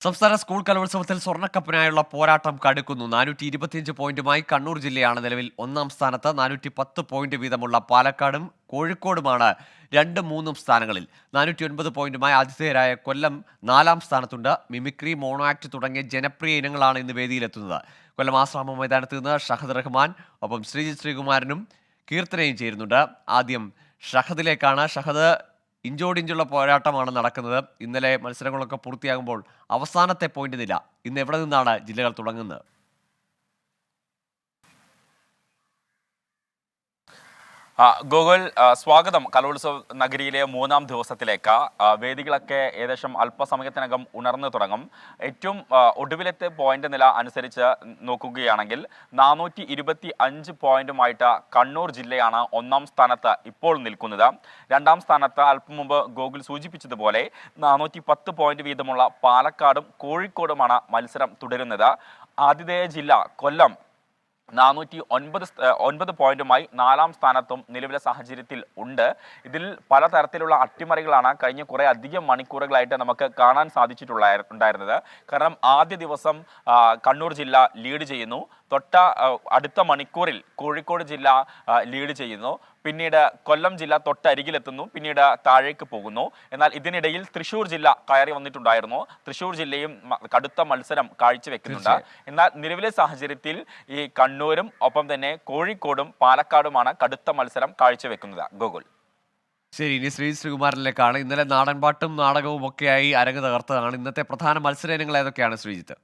സംസ്ഥാന സ്കൂൾ കലോത്സവത്തിൽ സ്വർണ്ണക്കപ്പിനായുള്ള പോരാട്ടം കടുക്കുന്നു. 425 പോയിന്റുമായി കണ്ണൂർ ജില്ലയാണ് നിലവിൽ ഒന്നാം സ്ഥാനത്ത്. 410 പോയിന്റ് വീതമുള്ള പാലക്കാടും കോഴിക്കോടുമാണ് 2-3 സ്ഥാനങ്ങളിൽ. 409 പോയിന്റുമായി ആതിഥേയരായ കൊല്ലം 4-ാം സ്ഥാനത്തുണ്ട്. മിമിക്രി, മോണോ ആക്ട് തുടങ്ങിയ ജനപ്രിയ ഇനങ്ങളാണ് ഇന്ന് വേദിയിലെത്തുന്നത്. കൊല്ലം ആശ്രാമം മൈതാനത്ത് നിന്ന് ഷഹദ് റഹ്മാൻ ഒപ്പം ശ്രീജിത്ത് ശ്രീകുമാരനും കീർത്തനയും ചേരുന്നുണ്ട്. ആദ്യം ഷഹദിലേക്കാണ്. ഷഹദ്, ഇഞ്ചോടിഞ്ചുള്ള പോരാട്ടമാണ് നടക്കുന്നത്. ഇന്നലെ മത്സരങ്ങളൊക്കെ പൂർത്തിയാകുമ്പോൾ അവസാനത്തെ പോയിന്റ് നില ഇന്ന് എവിടെ നിന്നാണ് ജില്ലകൾ തുടങ്ങുന്നത്? ഗോകുൽ, സ്വാഗതം കലോത്സവ നഗരിയിലെ 3-ാം ദിവസത്തിലേക്ക്. വേദികളൊക്കെ ഏകദേശം അല്പസമയത്തിനകം ഉണർന്നു തുടങ്ങും. ഏറ്റവും ഒടുവിലത്തെ പോയിന്റ് നില അനുസരിച്ച് നോക്കുകയാണെങ്കിൽ 425 പോയിന്റുമായിട്ട് കണ്ണൂർ ജില്ലയാണ് 1-ാം സ്ഥാനത്ത് ഇപ്പോൾ നിൽക്കുന്നത്. 2-ാം സ്ഥാനത്ത് അല്പം മുമ്പ് ഗോകുൽ സൂചിപ്പിച്ചതുപോലെ 410 പോയിന്റ് വീതമുള്ള പാലക്കാടും കോഴിക്കോടുമാണ് മത്സരം തുടരുന്നത്. ആതിഥേയ ജില്ല കൊല്ലം 409 പോയിന്റുമായി 4-ാം സ്ഥാനത്തും നിലവിലെ സാഹചര്യത്തിൽ ഉണ്ട്. ഇതിൽ പലതരത്തിലുള്ള അട്ടിമറികളാണ് കഴിഞ്ഞ കുറെ അധികം മണിക്കൂറുകളായിട്ട് നമുക്ക് കാണാൻ സാധിച്ചിട്ടുണ്ടായിരുന്നത്. കാരണം ആദ്യ ദിവസം കണ്ണൂർ ജില്ല ലീഡ് ചെയ്യുന്നു, അടുത്ത മണിക്കൂറിൽ കോഴിക്കോട് ജില്ല ലീഡ് ചെയ്യുന്നു, പിന്നീട് കൊല്ലം ജില്ല തൊട്ടരികിലെത്തുന്നു, പിന്നീട് താഴേക്ക് പോകുന്നു. എന്നാൽ ഇതിനിടയിൽ തൃശ്ശൂർ ജില്ല കയറി വന്നിട്ടുണ്ടായിരുന്നു. തൃശ്ശൂർ ജില്ലയും കടുത്ത മത്സരം കാഴ്ചവെക്കുന്നുണ്ട്. എന്നാൽ നിലവിലെ സാഹചര്യത്തിൽ ഈ കണ്ണൂരും ഒപ്പം തന്നെ കോഴിക്കോടും പാലക്കാടുമാണ് കടുത്ത മത്സരം കാഴ്ചവെക്കുന്നത്. ഗോകുൽ, ശരി, ഇനി ശ്രീകുമാരനിലേക്കാണ്. ഇന്നലെ നാടൻപാട്ടും നാടകവും ഒക്കെയായി അരങ്ങ് തകർത്തതാണ്. ഇന്നത്തെ പ്രധാന മത്സര ഇനങ്ങൾ ഏതൊക്കെയാണ് ശ്രീജിത്ത്?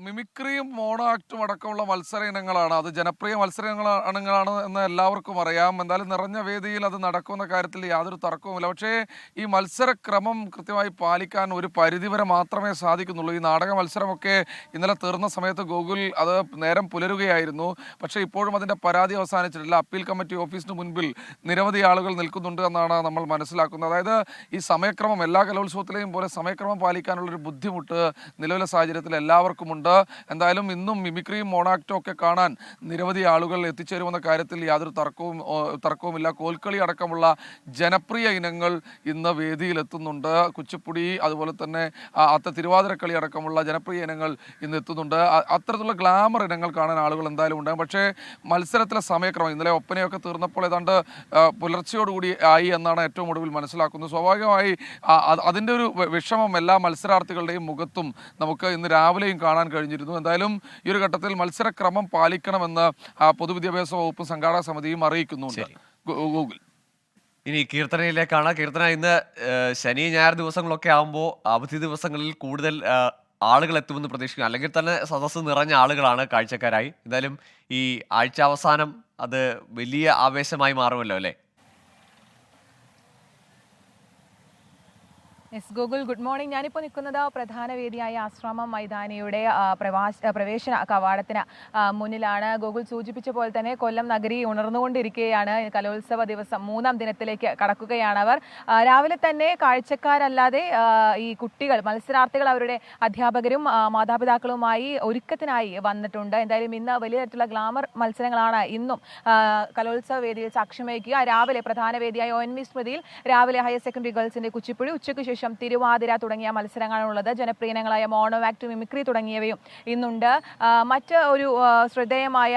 മിമിക്രിയും മോണോ ആക്റ്റും അടക്കമുള്ള മത്സര ഇനങ്ങളാണ്. അത് ജനപ്രിയ മത്സര ഇനങ്ങളാണ് എന്ന് എല്ലാവർക്കും അറിയാം. എന്തായാലും നിറഞ്ഞ വേദിയിൽ അത് നടക്കുന്ന കാര്യത്തിൽ യാതൊരു തർക്കവുമില്ല. പക്ഷേ ഈ മത്സരക്രമം കൃത്യമായി പാലിക്കാൻ ഒരു പരിധിവരെ മാത്രമേ സാധിക്കുന്നുള്ളൂ. ഈ നാടക മത്സരമൊക്കെ ഇന്നലെ തീർന്ന സമയത്ത് ഗൂഗിൾ അത് നേരം പുലരുകയായിരുന്നു. പക്ഷേ ഇപ്പോഴും അതിൻ്റെ പരാതി അവസാനിച്ചിട്ടില്ല. അപ്പീൽ കമ്മിറ്റി ഓഫീസിന് മുൻപിൽ നിരവധി ആളുകൾ നിൽക്കുന്നുണ്ട് എന്നാണ് നമ്മൾ മനസ്സിലാക്കുന്നത്. അതായത് ഈ സമയക്രമം എല്ലാ കലോത്സവത്തിലെയും പോലെ സമയക്രമം പാലിക്കാനുള്ളൊരു ബുദ്ധിമുട്ട് നിലവിലെ സാഹചര്യത്തിൽ എല്ലാവർക്കുമുണ്ട്. എന്തായാലും ഇന്നും മിമിക്രിയും മോണാക്റ്റും ഒക്കെ കാണാൻ നിരവധി ആളുകൾ എത്തിച്ചേരുമെന്ന കാര്യത്തിൽ യാതൊരു തർക്കവുമില്ല. കോൽക്കളി അടക്കമുള്ള ജനപ്രിയ ഇനങ്ങൾ ഇന്ന് വേദിയിലെത്തുന്നുണ്ട്. കുച്ചിപ്പുടി, അതുപോലെ തന്നെ തിരുവാതിരക്കളി അടക്കമുള്ള ജനപ്രിയ ഇനങ്ങൾ ഇന്ന് എത്തുന്നുണ്ട്. അത്തരത്തിലുള്ള ഗ്ലാമർ ഇനങ്ങൾ കാണാൻ ആളുകൾ എന്തായാലും ഉണ്ടാകും. പക്ഷേ മത്സരത്തിലെ സമയക്രമം ഇന്നലെ ഒപ്പനയൊക്കെ തീർന്നപ്പോൾ ഏതാണ്ട് പുലർച്ചയോടുകൂടി ആയി എന്നാണ് ഏറ്റവും ഒടുവിൽ മനസ്സിലാക്കുന്നത്. സ്വാഭാവികമായി അതിൻ്റെ ഒരു വിഷമം എല്ലാ മത്സരാർത്ഥികളുടെയും മുഖത്തും നമുക്ക് ഇന്ന് രാവിലെയും കാണാൻ കഴിഞ്ഞിരുന്നു. എന്തായാലും ഈ ഒരു ഘട്ടത്തിൽ മത്സരക്രമം പാലിക്കണമെന്ന് പൊതുവിദ്യാഭ്യാസ വകുപ്പും സംഘാടക സമിതിയും അറിയിക്കുന്നുണ്ട്. ഗൂഗിൾ, ഇനി കീർത്തനയിലേക്കാണ്. കീർത്തന, ഇന്ന് ശനി ഞായർ ദിവസങ്ങളൊക്കെ ആകുമ്പോൾ അവധി ദിവസങ്ങളിൽ കൂടുതൽ ആളുകൾ എത്തുമെന്ന് പ്രതീക്ഷിക്കുന്നു. അല്ലെങ്കിൽ തന്നെ സദസ്സ് നിറഞ്ഞ ആളുകളാണ് കാഴ്ചക്കാരായി. എന്തായാലും ഈ ആഴ്ച അവസാനം അത് വലിയ ആവേശമായി മാറുമല്ലോ അല്ലേ? S Google, good morning. ഞാനിപ്പോൾ നിൽക്കുന്നത് പ്രധാന വേദിയായ ആശ്രാമം മൈതാനിയുടെ പ്രവേശന കവാടത്തിന് മുന്നിലാണ്. ഗൂഗിൾ സൂചിപ്പിച്ച പോലെ തന്നെ കൊല്ലം നഗരി ഉണർന്നുകൊണ്ടിരിക്കുകയാണ്. കലോത്സവ ദിവസം 3-ാം ദിനത്തിലേക്ക് കടക്കുകയാണ് അവർ. രാവിലെ തന്നെ കാഴ്ചക്കാരല്ലാതെ ഈ കുട്ടികൾ, മത്സരാർത്ഥികൾ അവരുടെ അധ്യാപകരും മാതാപിതാക്കളുമായി ഒരുക്കത്തിനായി വന്നിട്ടുണ്ട്. എന്തായാലും ഇന്ന് വലിയ തരത്തിലുള്ള ഗ്ലാമർ മത്സരങ്ങളാണ് ഇന്നും കലോത്സവ വേദിയിൽ സാക്ഷ്യം വഹിക്കുക. രാവിലെ പ്രധാന വേദിയായ ONV സ്മൃതിയിൽ രാവിലെ ഹയർ സെക്കൻഡറി ഗേൾസിന്റെ കുച്ചിപ്പുഴി, ഉച്ചയ്ക്ക് ശേഷം തിരുവാതിര തുടങ്ങിയ മത്സരങ്ങളാണുള്ളത്. ജനപ്രിയങ്ങളായ മോണോ ആക്ട്, മിമിക്രി തുടങ്ങിയവയും ഇന്നുണ്ട്. മറ്റ് ഒരു ശ്രദ്ധേയമായ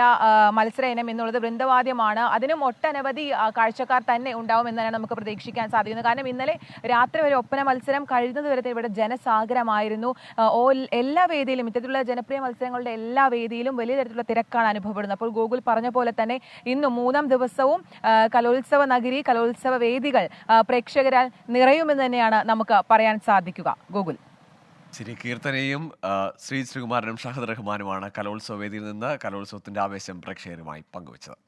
മത്സര ഇനം എന്നുള്ളത് വൃന്ദവാദ്യമാണ്. അതിനും ഒട്ടനവധി കാഴ്ചക്കാർ തന്നെ ഉണ്ടാവുമെന്നാണ് നമുക്ക് പ്രതീക്ഷിക്കാൻ സാധിക്കുന്നത്. കാരണം ഇന്നലെ രാത്രി വരെ ഒപ്പന മത്സരം കഴിയുന്നത് വരെ ഇവിടെ ജനസാഗരമായിരുന്നു. എല്ലാ വേദിയിലും ഇത്തരത്തിലുള്ള ജനപ്രിയ മത്സരങ്ങളുടെ എല്ലാ വേദിയിലും വലിയ തരത്തിലുള്ള തിരക്കാണ് അനുഭവപ്പെടുന്നത്. അപ്പോൾ ഗൂഗിൾ പറഞ്ഞ പോലെ തന്നെ ഇന്ന് 3-ാം ദിവസവും കലോത്സവ നഗരി, കലോത്സവ വേദികൾ പ്രേക്ഷകരാൽ നിറയുമെന്ന് തന്നെയാണ് നമുക്ക് പറയാൻ സാധിക്കുക. ഗൂഗിൾ, ശരി, കീർത്തനയും ശ്രീകുമാരനും ഷഹദ് റഹ്മാനുമാണ് കലോത്സവ വേദിയിൽ നിന്ന് കലോത്സവത്തിന്റെ ആവേശം പ്രേക്ഷകരുമായി പങ്കുവച്ചത്.